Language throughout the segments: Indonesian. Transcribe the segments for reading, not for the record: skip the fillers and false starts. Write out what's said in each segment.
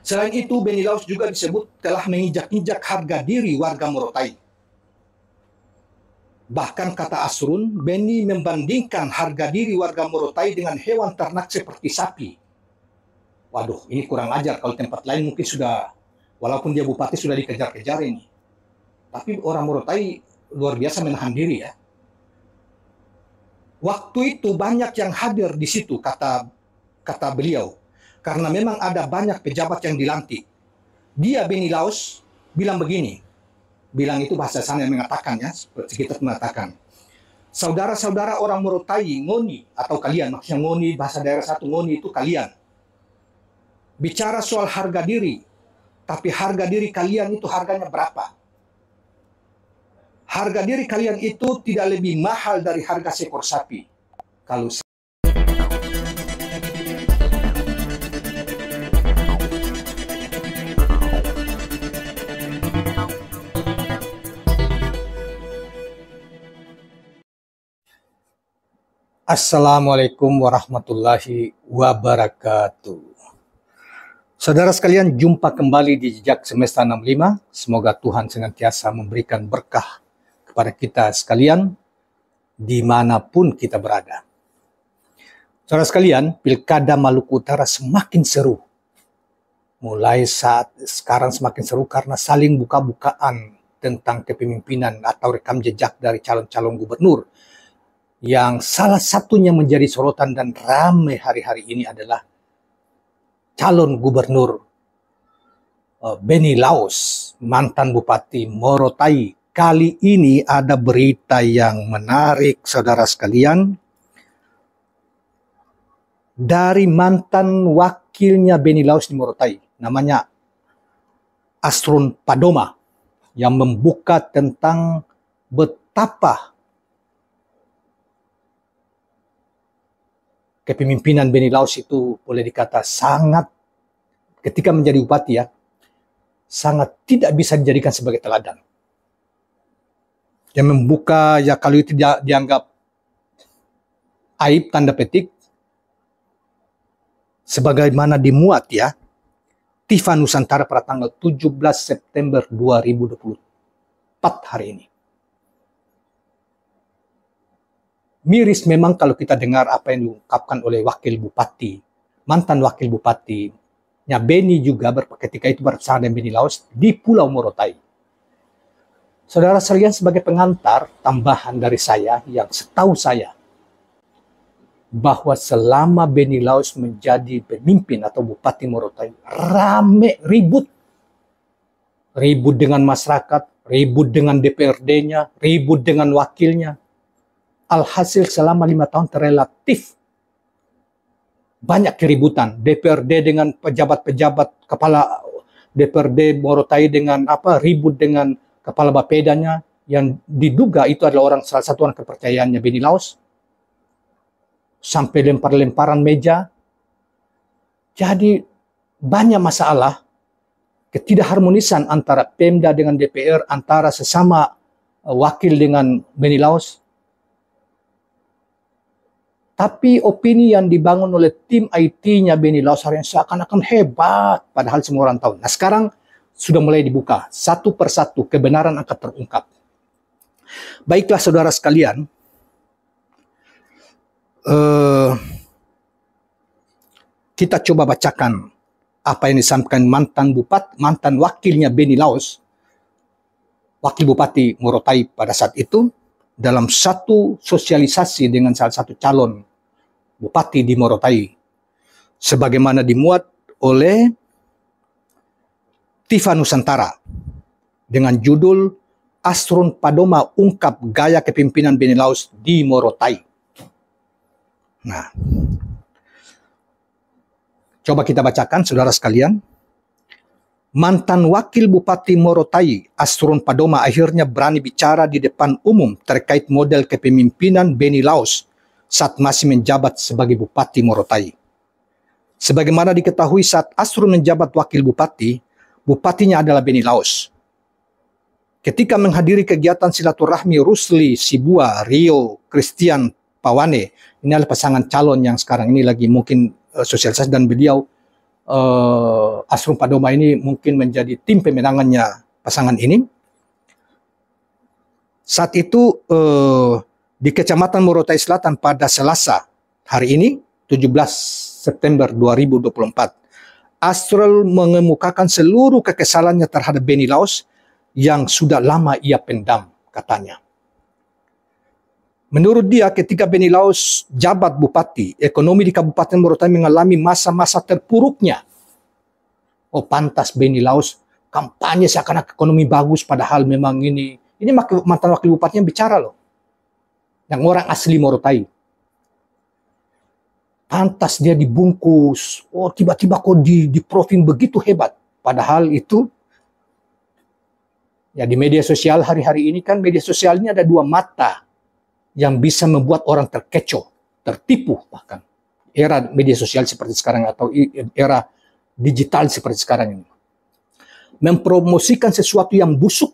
Selain itu, Beni Laos juga disebut telah menginjak-injak harga diri warga Morotai. Bahkan kata Asrun, Beni membandingkan harga diri warga Morotai dengan hewan ternak seperti sapi. Waduh, ini kurang ajar. Kalau tempat lain mungkin sudah, walaupun dia bupati sudah dikejar-kejar ini. Tapi orang Morotai luar biasa menahan diri ya. Waktu itu banyak yang hadir di situ, kata beliau. Karena memang ada banyak pejabat yang dilantik. Dia, Beni Laos, bilang begini. Bilang itu bahasa sana yang mengatakan ya, seperti kita mengatakan. Saudara-saudara orang Morotai, ngoni, atau kalian, maksudnya ngoni, bahasa daerah satu, ngoni itu kalian. Bicara soal harga diri, tapi harga diri kalian itu harganya berapa? Harga diri kalian itu tidak lebih mahal dari harga seekor sapi. Kalau Assalamualaikum warahmatullahi wabarakatuh. Saudara sekalian, jumpa kembali di Jejak Semesta 65. Semoga Tuhan senantiasa memberikan berkah kepada kita sekalian dimanapun kita berada. Saudara sekalian, Pilkada Maluku Utara semakin seru. Mulai saat sekarang semakin seru karena saling buka-bukaan tentang kepemimpinan atau rekam jejak dari calon-calon gubernur. Yang salah satunya menjadi sorotan dan ramai hari-hari ini adalah calon gubernur Beni Laos, mantan Bupati Morotai. Kali ini ada berita yang menarik, saudara sekalian, dari mantan wakilnya Beni Laos di Morotai, namanya Asrun Padoma, yang membuka tentang betapa kepemimpinan Beni Laos itu boleh dikata sangat, ketika menjadi bupati ya, sangat tidak bisa dijadikan sebagai teladan. Yang membuka, ya kalau itu dianggap aib tanda petik, sebagaimana dimuat ya, TV Nusantara pada tanggal 17 September 2024 hari ini. Miris memang kalau kita dengar apa yang diungkapkan oleh wakil bupati, mantan wakil bupatinya Beni juga ketika itu bersama dengan Beni Laos di Pulau Morotai. Saudara sekalian, sebagai pengantar tambahan dari saya yang setahu saya, bahwa selama Beni Laos menjadi pemimpin atau bupati Morotai, rame ribut. Ribut dengan masyarakat, ribut dengan DPRD-nya, ribut dengan wakilnya. Alhasil selama 5 tahun terrelatif banyak keributan. DPRD dengan pejabat-pejabat, kepala DPRD Morotai dengan ribut dengan kepala Bapedanya yang diduga itu adalah salah satu orang kepercayaannya Beni Laos. Sampai lempar-lemparan meja. Jadi banyak masalah, ketidakharmonisan antara Pemda dengan DPR, antara sesama wakil dengan Beni Laos. Tapi opini yang dibangun oleh tim IT-nya Beni Laos yang seakan-akan hebat, padahal semua orang tahu. Nah sekarang sudah mulai dibuka, satu persatu kebenaran akan terungkap. Baiklah saudara sekalian, kita coba bacakan apa yang disampaikan mantan wakilnya Beni Laos, wakil bupati Morotai pada saat itu, dalam satu sosialisasi dengan salah satu calon bupati di Morotai, sebagaimana dimuat oleh TV Nusantara dengan judul Asrun Padoma ungkap gaya kepemimpinan Beni Laos di Morotai. Nah, coba kita bacakan saudara sekalian. Mantan wakil bupati Morotai, Asrun Padoma, akhirnya berani bicara di depan umum terkait model kepemimpinan Beni Laos saat masih menjabat sebagai bupati Morotai. Sebagaimana diketahui saat Asrun menjabat wakil bupati, bupatinya adalah Beni Laos. Ketika menghadiri kegiatan silaturahmi Rusli Sibua, Rio Christian Pawane, ini adalah pasangan calon yang sekarang ini lagi mungkin sosialisasi, dan beliau Asrun Padoma ini mungkin menjadi tim pemenangannya pasangan ini. Saat itu di Kecamatan Morotai Selatan pada Selasa hari ini 17 September 2024, Asrul mengemukakan seluruh kekesalannya terhadap Benny Laus yang sudah lama ia pendam, katanya. Menurut dia, ketika Benny Laus jabat bupati, ekonomi di Kabupaten Morotai mengalami masa-masa terpuruknya. Oh, pantas Benny Laus kampanye seakan-akan ekonomi bagus, padahal memang ini mantan wakil bupatinya bicara loh, yang orang asli Morotai. Pantas dia dibungkus, oh tiba-tiba kok di profil begitu hebat, padahal itu ya di media sosial hari-hari ini kan, media sosial ini ada dua mata yang bisa membuat orang terkecoh, tertipu bahkan. Era media sosial seperti sekarang atau era digital seperti sekarang ini. Mempromosikan sesuatu yang busuk,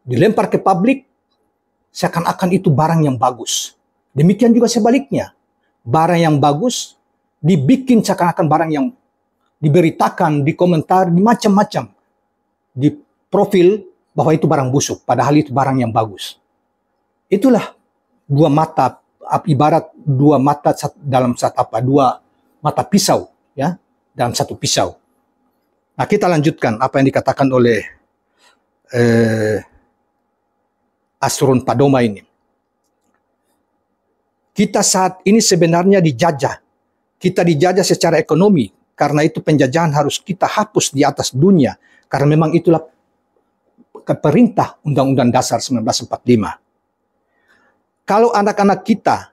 dilempar ke publik, seakan-akan itu barang yang bagus. Demikian juga sebaliknya. Barang yang bagus dibikin seakan-akan barang yang diberitakan, dikomentar, di macam-macam. Di profil bahwa itu barang busuk, padahal itu barang yang bagus. Itulah dua mata, ibarat dua mata dalam dua mata pisau, ya, dalam satu pisau. Nah, kita lanjutkan apa yang dikatakan oleh Asrun Padoma ini. Kita saat ini sebenarnya dijajah. Kita dijajah secara ekonomi. Karena itu penjajahan harus kita hapus di atas dunia. Karena memang itulah perintah Undang-Undang Dasar 1945. Kalau anak-anak kita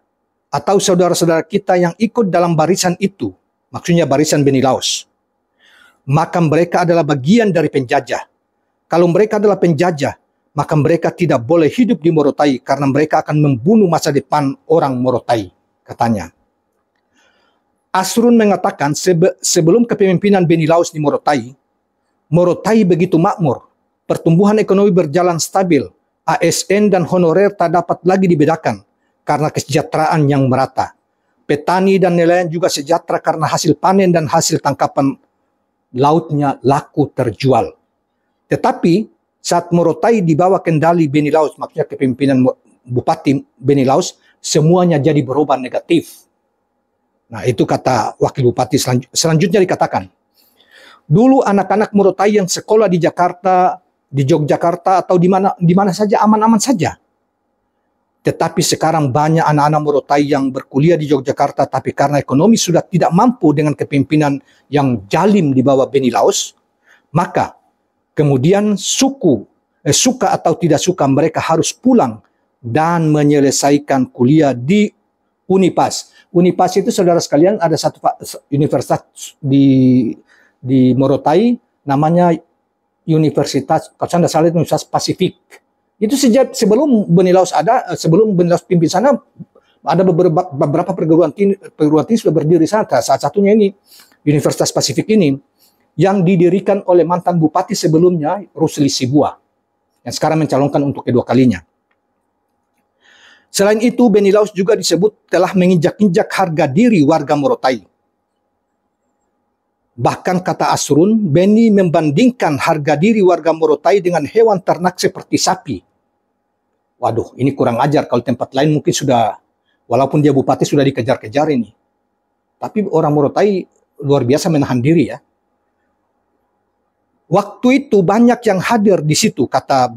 atau saudara-saudara kita yang ikut dalam barisan itu, maksudnya barisan Benny Laus, maka mereka adalah bagian dari penjajah. Kalau mereka adalah penjajah, maka mereka tidak boleh hidup di Morotai karena mereka akan membunuh masa depan orang Morotai, katanya. Asrun mengatakan sebelum kepemimpinan Benny Laus di Morotai, Morotai begitu makmur, pertumbuhan ekonomi berjalan stabil, ASN dan honorer tak dapat lagi dibedakan karena kesejahteraan yang merata. Petani dan nelayan juga sejahtera karena hasil panen dan hasil tangkapan lautnya laku terjual. Tetapi saat Morotai dibawa kendali Benny Laus, maksudnya kepemimpinan Bupati Benny Laus, semuanya jadi berubah negatif. Nah, itu kata Wakil Bupati. Selanjutnya dikatakan, dulu anak-anak Morotai yang sekolah di Jakarta, di Yogyakarta, atau di mana saja aman-aman saja. Tetapi sekarang banyak anak-anak Morotai yang berkuliah di Yogyakarta, tapi karena ekonomi sudah tidak mampu dengan kepemimpinan yang jalim di bawah Benny Laus, maka kemudian suka atau tidak suka mereka harus pulang dan menyelesaikan kuliah di Unipas. Unipas itu, saudara sekalian, ada satu universitas di Morotai, namanya Universitas, kalau saya tidak salah, Universitas Pasifik. Itu sejak sebelum Benny Laus ada, sebelum Benny Laus pimpin sana, ada beberapa perguruan tinggi sudah berdiri sana. Salah satunya ini, Universitas Pasifik ini, yang didirikan oleh mantan bupati sebelumnya, Rusli Sibua, yang sekarang mencalonkan untuk kedua kalinya. Selain itu, Benny Laus juga disebut telah menginjak-injak harga diri warga Morotai. Bahkan kata Asrun, Benny membandingkan harga diri warga Morotai dengan hewan ternak seperti sapi. Waduh, ini kurang ajar. Kalau tempat lain mungkin sudah, walaupun dia bupati sudah dikejar-kejar ini. Tapi orang Morotai luar biasa menahan diri, ya. Waktu itu banyak yang hadir di situ, kata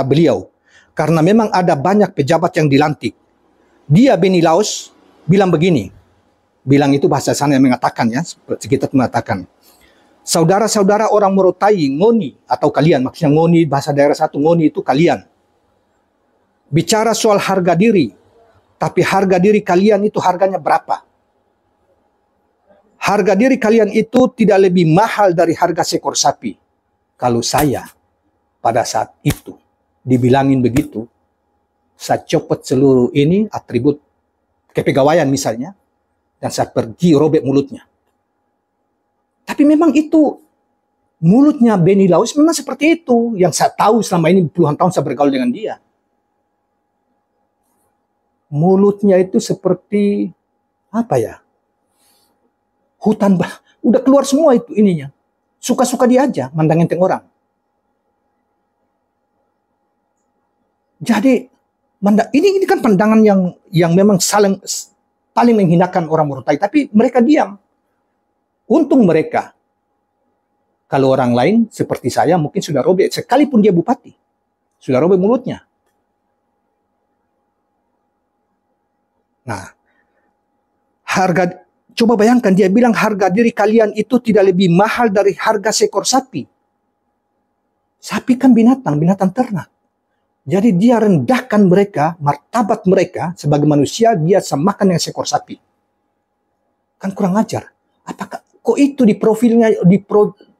beliau, karena memang ada banyak pejabat yang dilantik. Dia, Benny Laus, bilang begini, bilang itu bahasa sana yang mengatakan, ya, kita mengatakan, saudara-saudara orang Morotai, ngoni atau kalian, maksudnya ngoni bahasa daerah satu, ngoni itu kalian. Bicara soal harga diri, tapi harga diri kalian itu harganya berapa? Harga diri kalian itu tidak lebih mahal dari harga seekor sapi. Kalau saya pada saat itu dibilangin begitu, saya copot seluruh ini atribut kepegawaian misalnya, dan saya pergi robek mulutnya. Tapi memang itu, mulutnya Benny Laus memang seperti itu, yang saya tahu selama ini puluhan tahun saya bergaul dengan dia. Mulutnya itu seperti, apa ya, hutan, udah keluar semua itu ininya. Suka-suka dia aja mandang enteng orang. Jadi ini kan pandangan yang memang paling menghinakan orang Morotai, tapi mereka diam. Untung mereka. Kalau orang lain seperti saya mungkin sudah robek, sekalipun dia bupati, sudah robek mulutnya. Nah, coba bayangkan dia bilang harga diri kalian itu tidak lebih mahal dari harga seekor sapi. Sapi kan binatang ternak. Jadi dia rendahkan mereka, martabat mereka sebagai manusia, dia samakan dengan seekor sapi. Kan kurang ajar. Apakah kok itu di profilnya,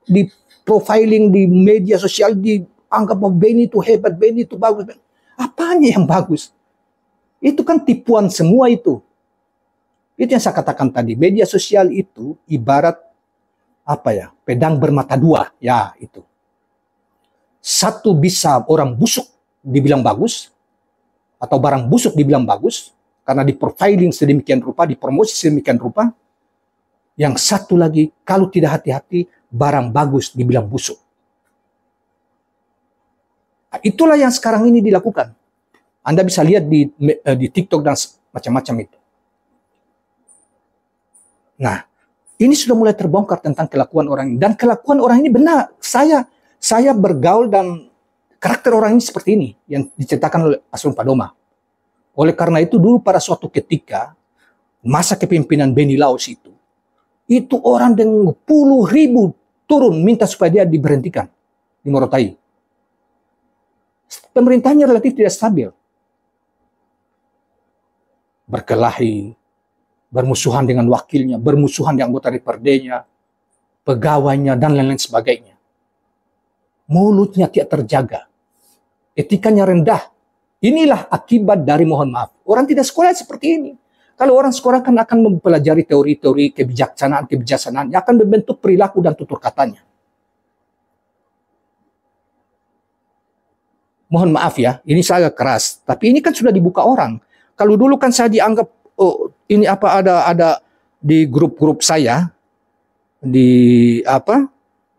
di profiling di media sosial dianggap bahwa Benny itu hebat, Benny itu bagus. Apanya yang bagus? Itu kan tipuan semua itu. Itu yang saya katakan tadi, media sosial itu ibarat pedang bermata dua, ya itu. Satu bisa orang busuk dibilang bagus, atau barang busuk dibilang bagus, karena di profiling sedemikian rupa, dipromosi sedemikian rupa. Yang satu lagi, kalau tidak hati-hati, barang bagus dibilang busuk. Nah, itulah yang sekarang ini dilakukan. Anda bisa lihat di TikTok dan macam-macam itu. Nah, ini sudah mulai terbongkar tentang kelakuan orang ini. Dan kelakuan orang ini benar. Saya bergaul dan karakter orang ini seperti ini, yang diceritakan oleh Asrun Padoma. Oleh karena itu, dulu pada suatu ketika, masa kepemimpinan Benny Laos itu orang dengan puluh ribu turun minta supaya dia diberhentikan di Morotai. Pemerintahnya relatif tidak stabil. Berkelahi, bermusuhan dengan wakilnya, bermusuhan dengan anggota DPRD-nya, pegawainya, dan lain-lain sebagainya. Mulutnya tidak terjaga. Etikanya rendah. Inilah akibat dari mohon maaf. Orang tidak sekolah seperti ini. Kalau orang sekolah kan akan mempelajari teori-teori kebijaksanaan yang akan membentuk perilaku dan tutur katanya. Mohon maaf ya, ini saya keras. Tapi ini kan sudah dibuka orang. Kalau dulu kan saya dianggap, ini ada di grup-grup saya,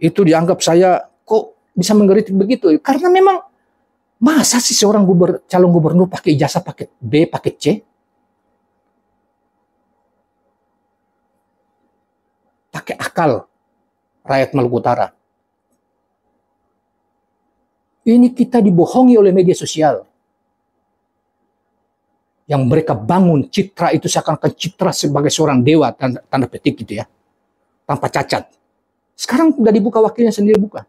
itu dianggap saya kok bisa menggelitik begitu. Karena memang masa sih seorang calon gubernur pakai ijazah paket B, paket C? Pakai akal rakyat Maluku Utara. Ini kita dibohongi oleh media sosial. Yang mereka bangun citra itu seakan-akan citra sebagai seorang dewa, tanda petik gitu ya. Tanpa cacat. Sekarang sudah dibuka, wakilnya sendiri buka.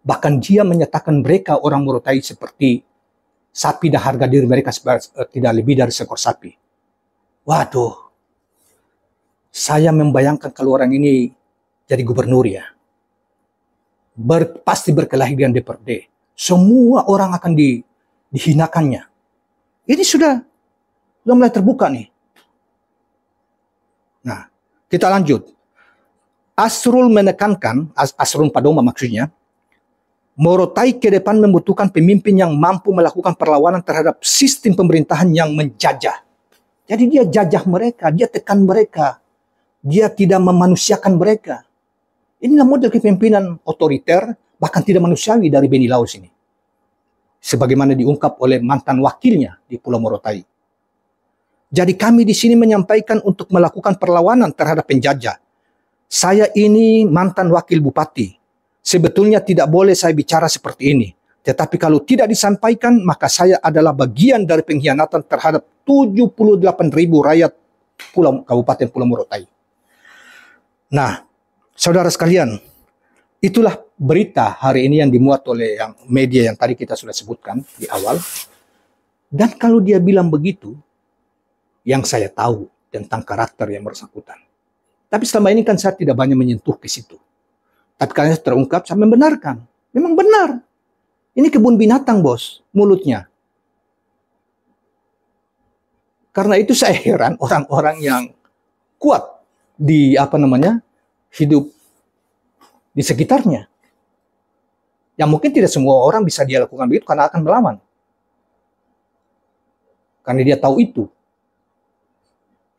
Bahkan dia menyatakan mereka orang Morotai seperti sapi, dan harga diri mereka tidak lebih dari seekor sapi. Waduh. Saya membayangkan kalau orang ini jadi gubernur ya. Pasti berkelahi dengan DPRD. Semua orang akan dihinakannya. Ini sudah mulai terbuka nih. Nah, kita lanjut. Asrul menekankan, Asrul Padoma maksudnya, Morotai ke depan membutuhkan pemimpin yang mampu melakukan perlawanan terhadap sistem pemerintahan yang menjajah. Jadi dia jajah mereka, dia tekan mereka. Dia tidak memanusiakan mereka. Inilah model kepemimpinan otoriter, bahkan tidak manusiawi dari Benny Laos ini. Sebagaimana diungkap oleh mantan wakilnya di Pulau Morotai. Jadi kami di sini menyampaikan untuk melakukan perlawanan terhadap penjajah. Saya ini mantan wakil bupati. Sebetulnya tidak boleh saya bicara seperti ini. Tetapi kalau tidak disampaikan, maka saya adalah bagian dari pengkhianatan terhadap 78.000 rakyat Kabupaten Pulau Morotai. Nah, saudara sekalian, itulah berita hari ini yang dimuat oleh media yang tadi kita sudah sebutkan di awal. Dan kalau dia bilang begitu, yang saya tahu tentang karakter yang bersangkutan. Tapi selama ini kan saya tidak banyak menyentuh ke situ. Tapi karena terungkap, saya membenarkan. Memang benar. Ini kebun binatang, bos, mulutnya. Karena itu saya heran orang-orang yang kuat di hidup di sekitarnya. Yang mungkin tidak semua orang bisa dia lakukan begitu karena akan melawan. Karena dia tahu itu.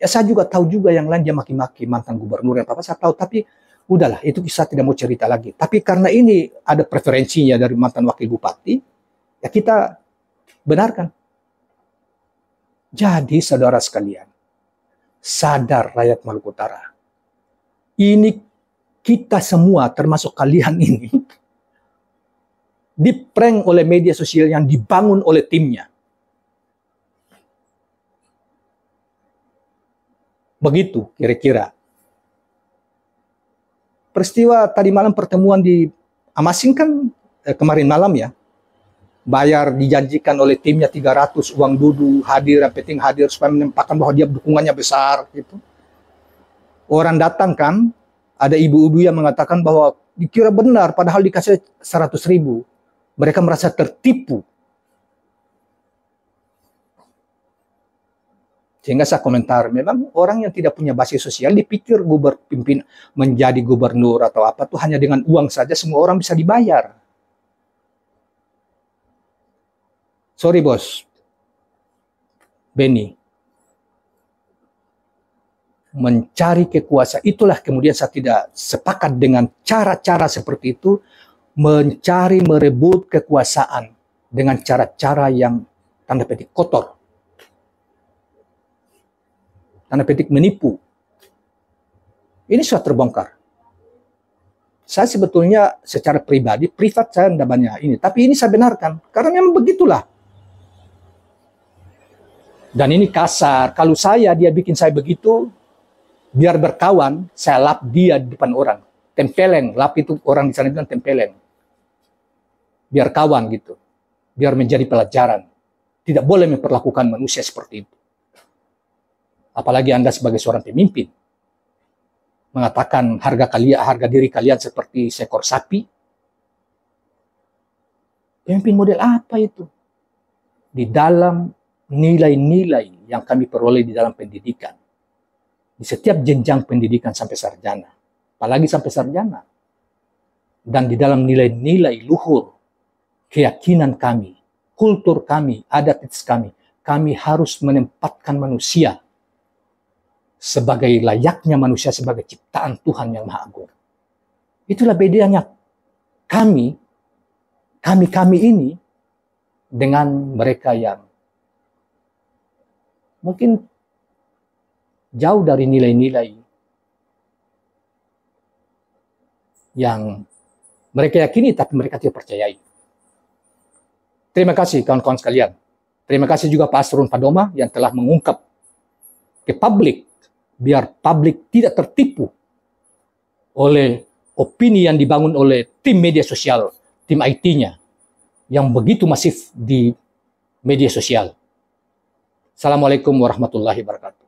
Ya saya juga tahu juga yang lain dia maki-maki mantan gubernur yang apa saya tahu, tapi udahlah itu saya tidak mau cerita lagi. Tapi karena ini ada preferensinya dari mantan wakil bupati, ya kita benarkan. Jadi saudara sekalian, sadar rakyat Maluku Utara. Ini kita semua termasuk kalian ini diprank oleh media sosial yang dibangun oleh timnya. Begitu kira-kira. Peristiwa tadi malam pertemuan di Amasing kan kemarin malam ya. Bayar dijanjikan oleh timnya 300 uang dudu, hadir, yang penting hadir supaya menempatkan bahwa dia dukungannya besar gitu. Orang datang kan, ada ibu-ibu yang mengatakan bahwa dikira benar padahal dikasih 100.000. Mereka merasa tertipu. Sehingga saya komentar, memang orang yang tidak punya basis sosial dipikir pimpin menjadi gubernur atau apa tuh hanya dengan uang saja semua orang bisa dibayar. Sorry bos, Benny. Mencari kekuasaan, itulah kemudian saya tidak sepakat dengan cara-cara seperti itu, mencari merebut kekuasaan dengan cara-cara yang tanda petik kotor. Tanda petik menipu. Ini sudah terbongkar. Saya sebetulnya secara pribadi, privat saya tidak banyak ini. Tapi ini saya benarkan. Karena memang begitulah. Dan ini kasar. Kalau dia bikin saya begitu, biar berkawan, saya lap dia di depan orang. Tempeleng. Lap itu orang di sana bilang tempeleng. Biar kawan gitu. Biar menjadi pelajaran. Tidak boleh memperlakukan manusia seperti itu. Apalagi Anda sebagai seorang pemimpin mengatakan harga diri kalian seperti seekor sapi. Pemimpin model apa itu? Di dalam nilai-nilai yang kami peroleh di dalam pendidikan. Di setiap jenjang pendidikan sampai sarjana. Apalagi sampai sarjana. Dan di dalam nilai-nilai luhur, keyakinan kami, kultur kami, adat istiadat kami harus menempatkan manusia sebagai layaknya manusia, sebagai ciptaan Tuhan yang Maha Agung. Itulah bedanya kami ini dengan mereka yang mungkin jauh dari nilai-nilai yang mereka yakini tapi mereka tidak percayai. Terima kasih kawan-kawan sekalian. Terima kasih juga Pak Asrun Padoma yang telah mengungkap ke publik, biar publik tidak tertipu oleh opini yang dibangun oleh tim media sosial, tim IT-nya, yang begitu masif di media sosial. Assalamualaikum warahmatullahi wabarakatuh.